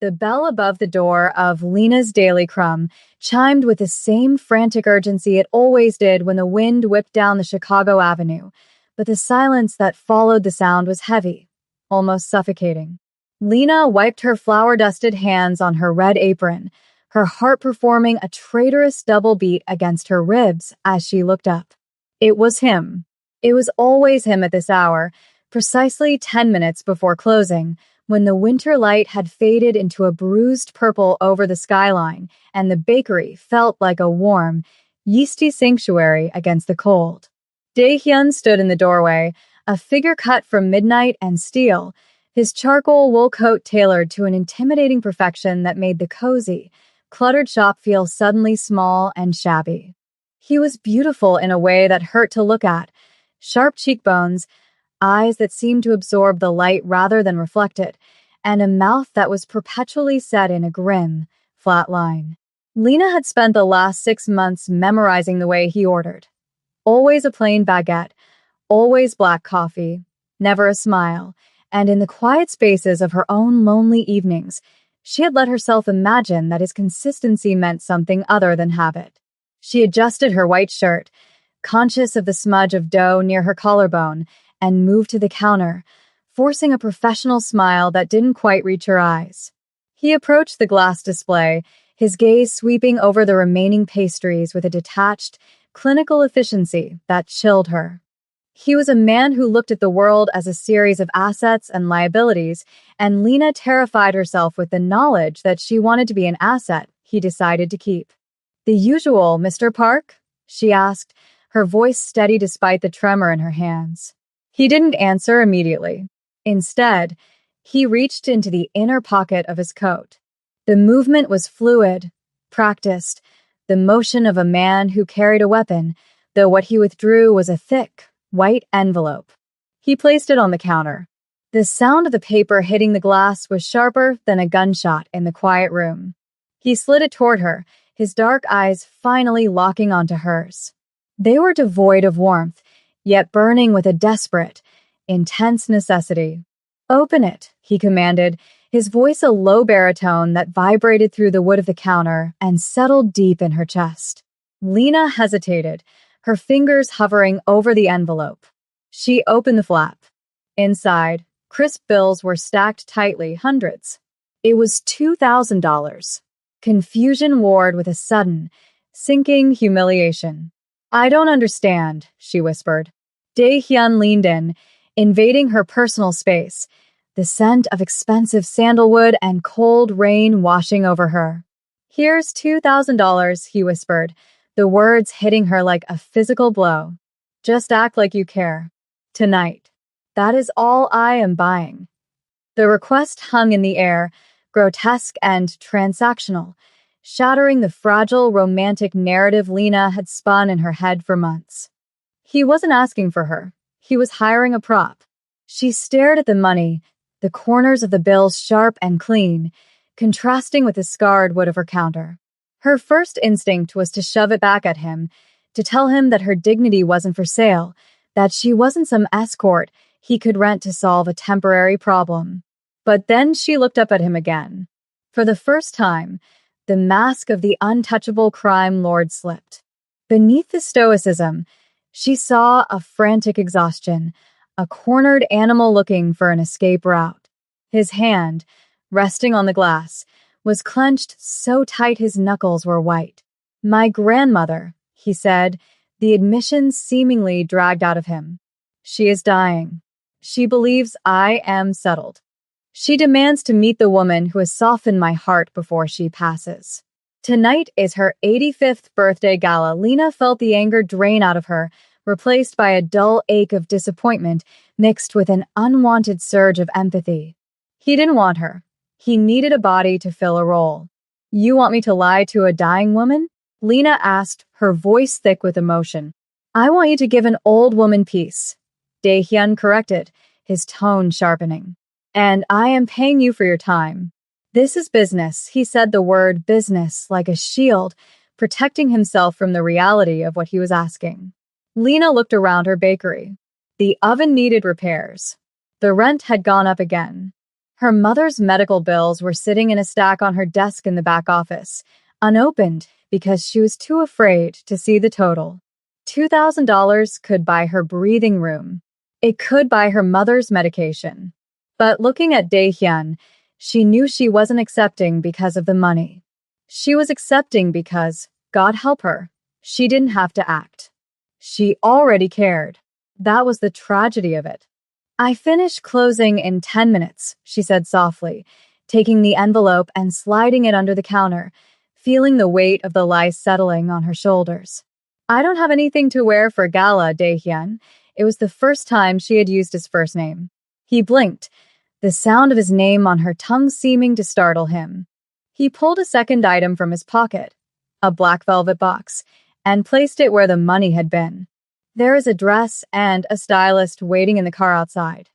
The bell above the door of Lena's Daily Crumb chimed with the same frantic urgency it always did when the wind whipped down the Chicago Avenue, but the silence that followed the sound was heavy, almost suffocating. Lena wiped her flour-dusted hands on her red apron, her heart performing a traitorous double beat against her ribs as she looked up. It was him. It was always him at this hour, precisely 10 minutes before closing, when the winter light had faded into a bruised purple over the skyline and the bakery felt like a warm, yeasty sanctuary against the cold. Dae-hyun stood in the doorway, a figure cut from midnight and steel, his charcoal wool coat tailored to an intimidating perfection that made the cozy, cluttered shop feel suddenly small and shabby. He was beautiful in a way that hurt to look at, sharp cheekbones, eyes that seemed to absorb the light rather than reflect it, and a mouth that was perpetually set in a grim, flat line. Lena had spent the last 6 months memorizing the way he ordered. Always a plain baguette, always black coffee, never a smile, and in the quiet spaces of her own lonely evenings, she had let herself imagine that his consistency meant something other than habit. She adjusted her white shirt, conscious of the smudge of dough near her collarbone, and moved to the counter, forcing a professional smile that didn't quite reach her eyes. He approached the glass display, his gaze sweeping over the remaining pastries with a detached, clinical efficiency that chilled her. He was a man who looked at the world as a series of assets and liabilities, and Lena terrified herself with the knowledge that she wanted to be an asset he decided to keep. "The usual, Mr. Park?" she asked, her voice steady despite the tremor in her hands. He didn't answer immediately. Instead, he reached into the inner pocket of his coat. The movement was fluid, practiced, the motion of a man who carried a weapon, though what he withdrew was a thick, white envelope. He placed it on the counter. The sound of the paper hitting the glass was sharper than a gunshot in the quiet room. He slid it toward her, his dark eyes finally locking onto hers. They were devoid of warmth, yet burning with a desperate, intense necessity. "Open it," he commanded, his voice a low baritone that vibrated through the wood of the counter and settled deep in her chest. Lena hesitated, her fingers hovering over the envelope. She opened the flap. Inside, crisp bills were stacked tightly, hundreds. It was $2,000. Confusion warred with a sudden, sinking humiliation. "I don't understand," she whispered. Dae-hyun leaned in, invading her personal space, the scent of expensive sandalwood and cold rain washing over her. "Here's $2,000, he whispered, the words hitting her like a physical blow. "Just act like you care. Tonight. That is all I am buying." The request hung in the air, grotesque and transactional, shattering the fragile romantic narrative Lena had spun in her head for months. He wasn't asking for her. He was hiring a prop. She stared at the money, the corners of the bills sharp and clean, contrasting with the scarred wood of her counter. Her first instinct was to shove it back at him, to tell him that her dignity wasn't for sale, that she wasn't some escort he could rent to solve a temporary problem. But then she looked up at him again. For the first time, the mask of the untouchable crime lord slipped. Beneath the stoicism, she saw a frantic exhaustion, a cornered animal looking for an escape route. His hand, resting on the glass, was clenched so tight his knuckles were white. "My grandmother," he said, the admission seemingly dragged out of him. "She is dying. She believes I am settled. She demands to meet the woman who has softened my heart before she passes. Tonight is her 85th birthday gala." Lena felt the anger drain out of her, replaced by a dull ache of disappointment mixed with an unwanted surge of empathy. He didn't want her. He needed a body to fill a role. "You want me to lie to a dying woman?" Lena asked, her voice thick with emotion. "I want you to give an old woman peace," Dae-hyun corrected, his tone sharpening. "And I am paying you for your time." "This is business," he said, the word business like a shield, protecting himself from the reality of what he was asking. Lena looked around her bakery. The oven needed repairs. The rent had gone up again. Her mother's medical bills were sitting in a stack on her desk in the back office, unopened because she was too afraid to see the total. $2,000 could buy her breathing room. It could buy her mother's medication. But looking at Dae-hyun, she knew she wasn't accepting because of the money. She was accepting because, God help her, she didn't have to act. She already cared. That was the tragedy of it. I finish closing in 10 minutes, she said softly, taking the envelope and sliding it under the counter, feeling the weight of the lie settling on her shoulders. I don't have anything to wear for gala, Dae-hyun. It was the first time she had used his first name. He blinked, the sound of his name on her tongue seeming to startle him. He pulled a second item from his pocket, a black velvet box, and placed it where the money had been. There is a dress and a stylist waiting in the car outside.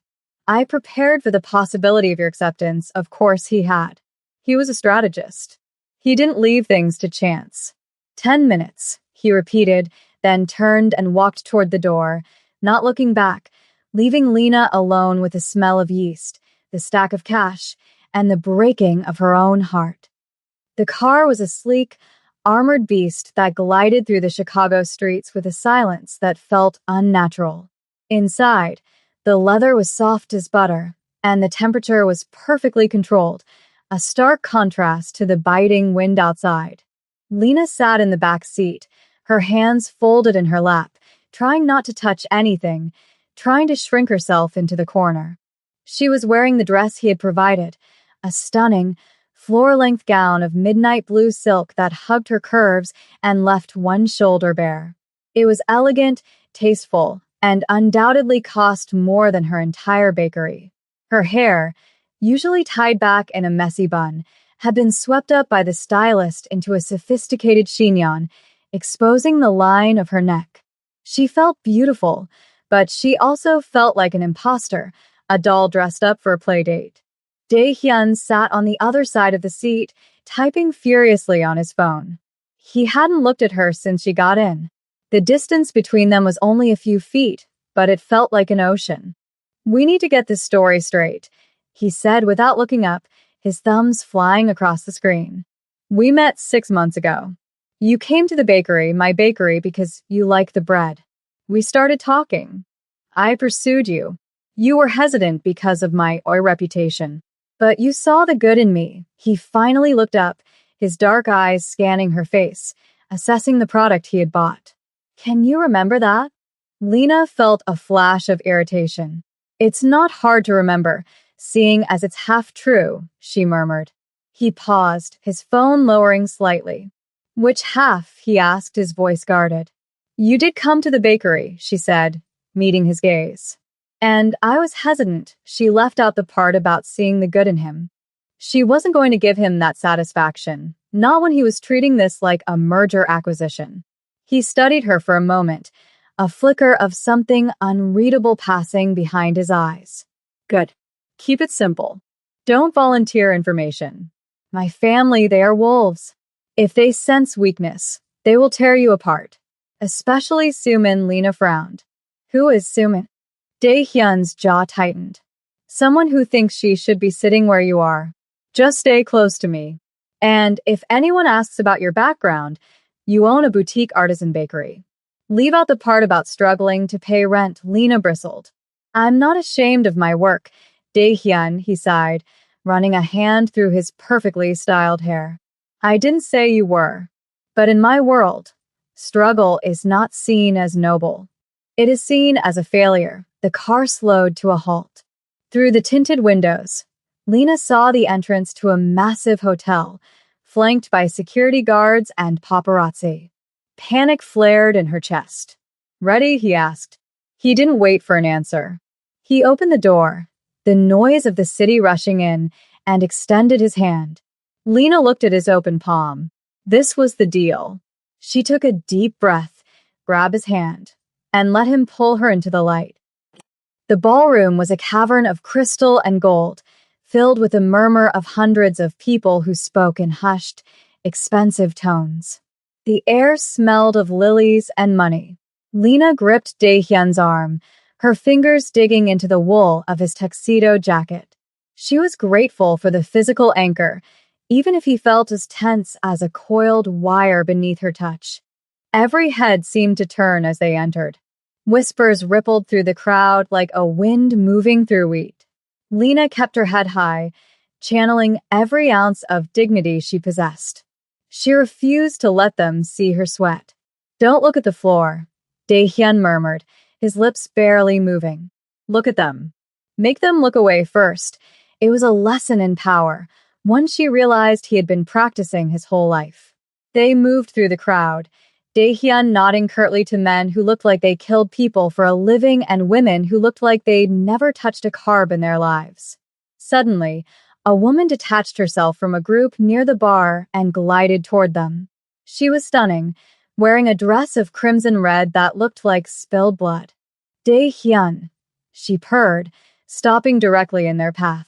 I prepared for the possibility of your acceptance. Of course he had. He was a strategist. He didn't leave things to chance. 10 minutes, he repeated, then turned and walked toward the door, not looking back, leaving Lena alone with the smell of yeast, the stack of cash, and the breaking of her own heart. The car was a sleek, armored beast that glided through the Chicago streets with a silence that felt unnatural. Inside, the leather was soft as butter, and the temperature was perfectly controlled, a stark contrast to the biting wind outside. Lena sat in the back seat, her hands folded in her lap, trying not to touch anything, trying to shrink herself into the corner. She was wearing the dress he had provided, a stunning, floor-length gown of midnight blue silk that hugged her curves and left one shoulder bare. It was elegant, tasteful, and undoubtedly cost more than her entire bakery. Her hair, usually tied back in a messy bun, had been swept up by the stylist into a sophisticated chignon, exposing the line of her neck. She felt beautiful, but she also felt like an imposter, a doll dressed up for a playdate. Dae-hyun sat on the other side of the seat, typing furiously on his phone. He hadn't looked at her since she got in. The distance between them was only a few feet, but it felt like an ocean. "We need to get this story straight," he said without looking up, his thumbs flying across the screen. "We met 6 months ago. You came to the bakery, my bakery, because you like the bread. We started talking. I pursued you. You were hesitant because of my reputation. But you saw the good in me." He finally looked up, his dark eyes scanning her face, assessing the product he had bought. "Can you remember that?" Lena felt a flash of irritation. "It's not hard to remember, seeing as it's half true," she murmured. He paused, his phone lowering slightly. "Which half?" he asked, his voice guarded. "You did come to the bakery," she said, meeting his gaze. "And I was hesitant." She left out the part about seeing the good in him. She wasn't going to give him that satisfaction, not when he was treating this like a merger acquisition. He studied her for a moment, a flicker of something unreadable passing behind his eyes. "Good. Keep it simple. Don't volunteer information. My family, they are wolves. If they sense weakness, they will tear you apart. Especially Sumin." Lena frowned. "Who is Sumin?" Dae-hyun's jaw tightened. "Someone who thinks she should be sitting where you are. Just stay close to me. And if anyone asks about your background, you own a boutique artisan bakery. Leave out the part about struggling to pay rent." Lena bristled. "I'm not ashamed of my work, Dae-hyun," he sighed, running a hand through his perfectly styled hair. "I didn't say you were. But in my world, struggle is not seen as noble. It is seen as a failure." The car slowed to a halt. Through the tinted windows, Lena saw the entrance to a massive hotel, flanked by security guards and paparazzi. Panic flared in her chest. "Ready?" he asked. He didn't wait for an answer. He opened the door, the noise of the city rushing in, and extended his hand. Lena looked at his open palm. This was the deal. She took a deep breath, grabbed his hand, and let him pull her into the light. The ballroom was a cavern of crystal and gold, filled with a murmur of hundreds of people who spoke in hushed, expensive tones. The air smelled of lilies and money. Lena gripped Dae-hyun's arm, her fingers digging into the wool of his tuxedo jacket. She was grateful for the physical anchor, even if he felt as tense as a coiled wire beneath her touch. Every head seemed to turn as they entered. Whispers rippled through the crowd like a wind moving through wheat. Lena kept her head high, channeling every ounce of dignity she possessed. She refused to let them see her sweat. "Don't look at the floor," Dae-hyun murmured, his lips barely moving. "Look at them. Make them look away first." It was a lesson in power, one she realized he had been practicing his whole life. They moved through the crowd, Dae-hyun nodding curtly to men who looked like they killed people for a living and women who looked like they'd never touched a carb in their lives. Suddenly, a woman detached herself from a group near the bar and glided toward them. She was stunning, wearing a dress of crimson red that looked like spilled blood. "Dae-hyun," she purred, stopping directly in their path.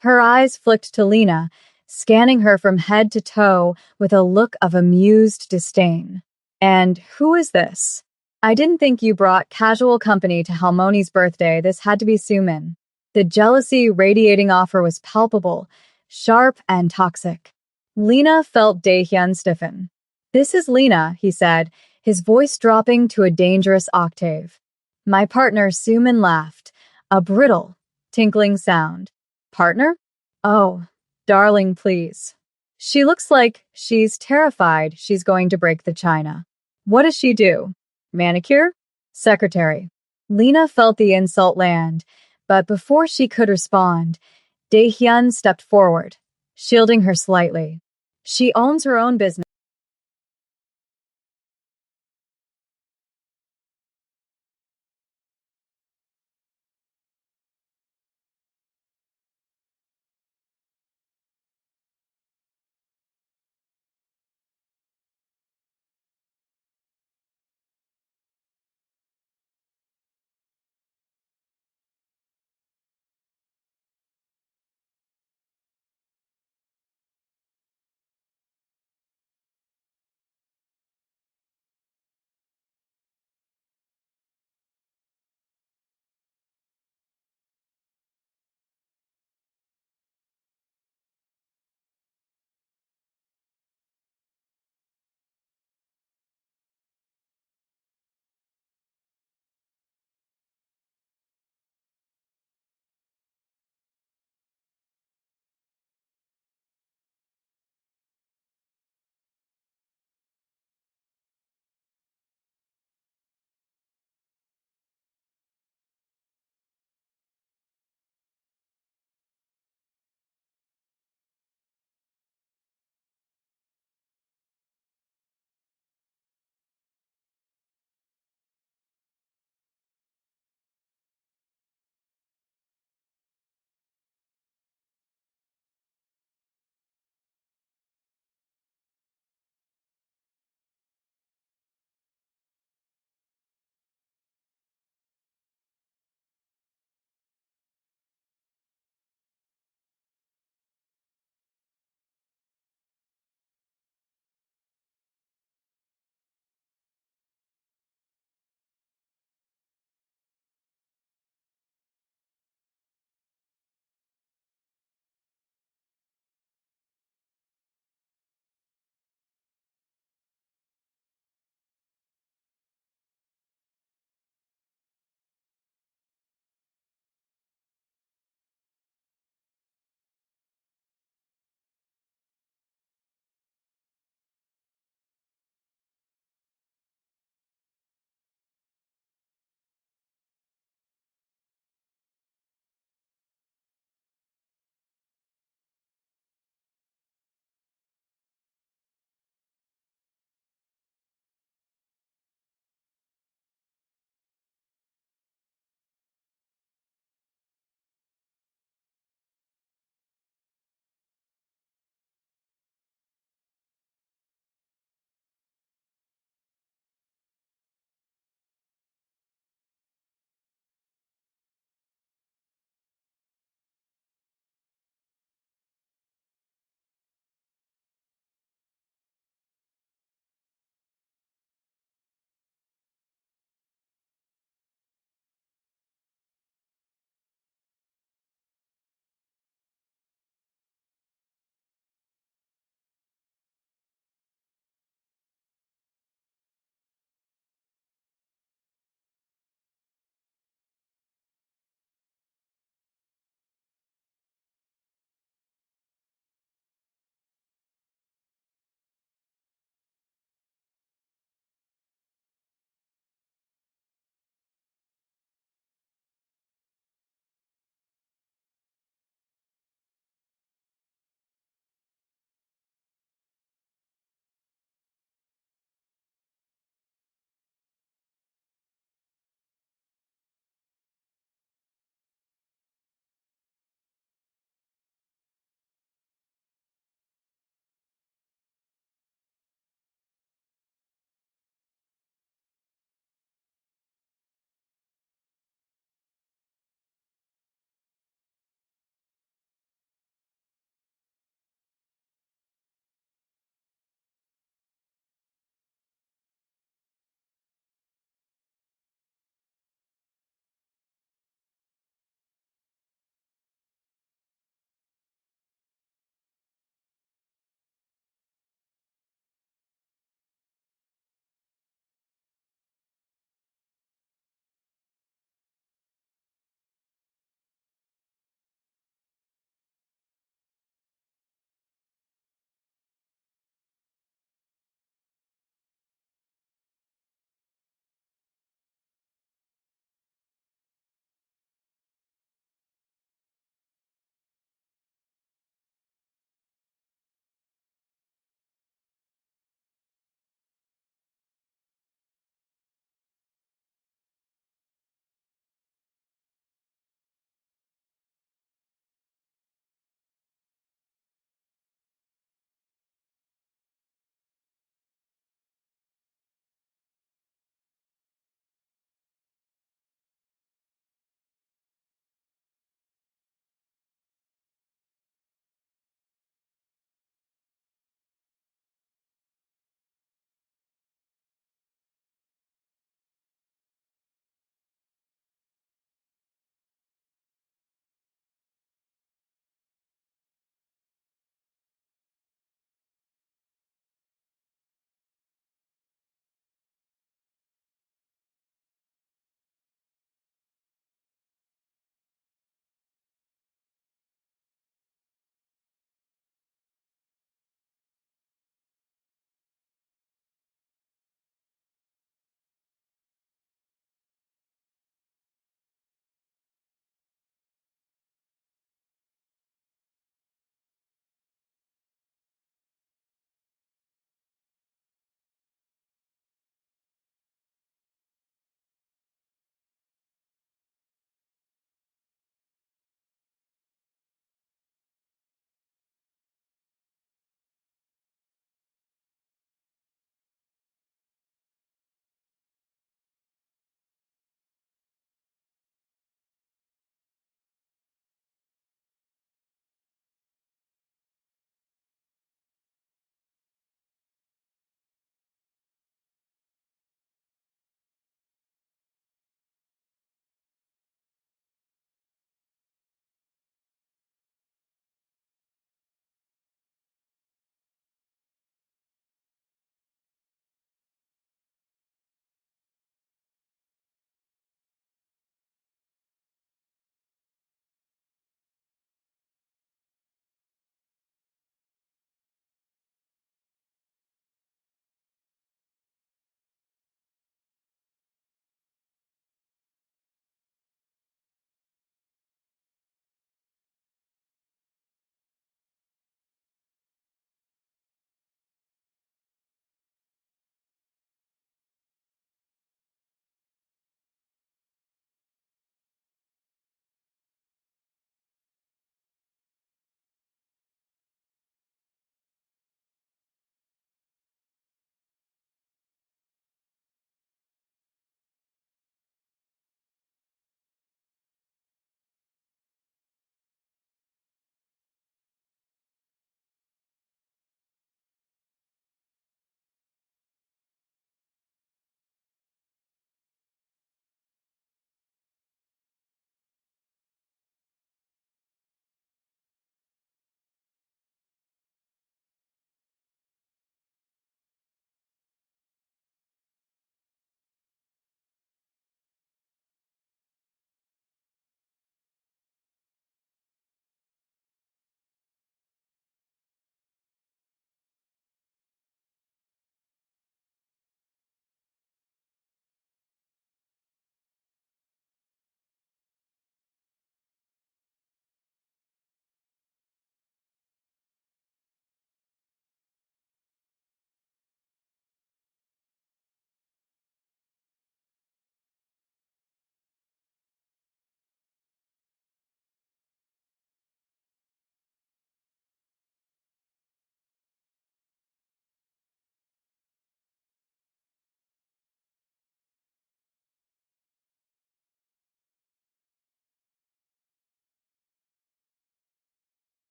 Her eyes flicked to Lena, scanning her from head to toe with a look of amused disdain. "And who is this? I didn't think you brought casual company to Halmoni's birthday. This had to be Sumin." The jealousy radiating off her was palpable, sharp and toxic. Lena felt Dae-hyun stiffen. "This is Lena," he said, his voice dropping to a dangerous octave. "My partner Sumin," laughed, a brittle, tinkling sound. "Partner? Oh, darling, please." "She looks like she's terrified she's going to break the china." "What does she do? Manicure?" "Secretary." Lena felt the insult land, but before she could respond, Dae-hyun stepped forward, shielding her slightly. "She owns her own business."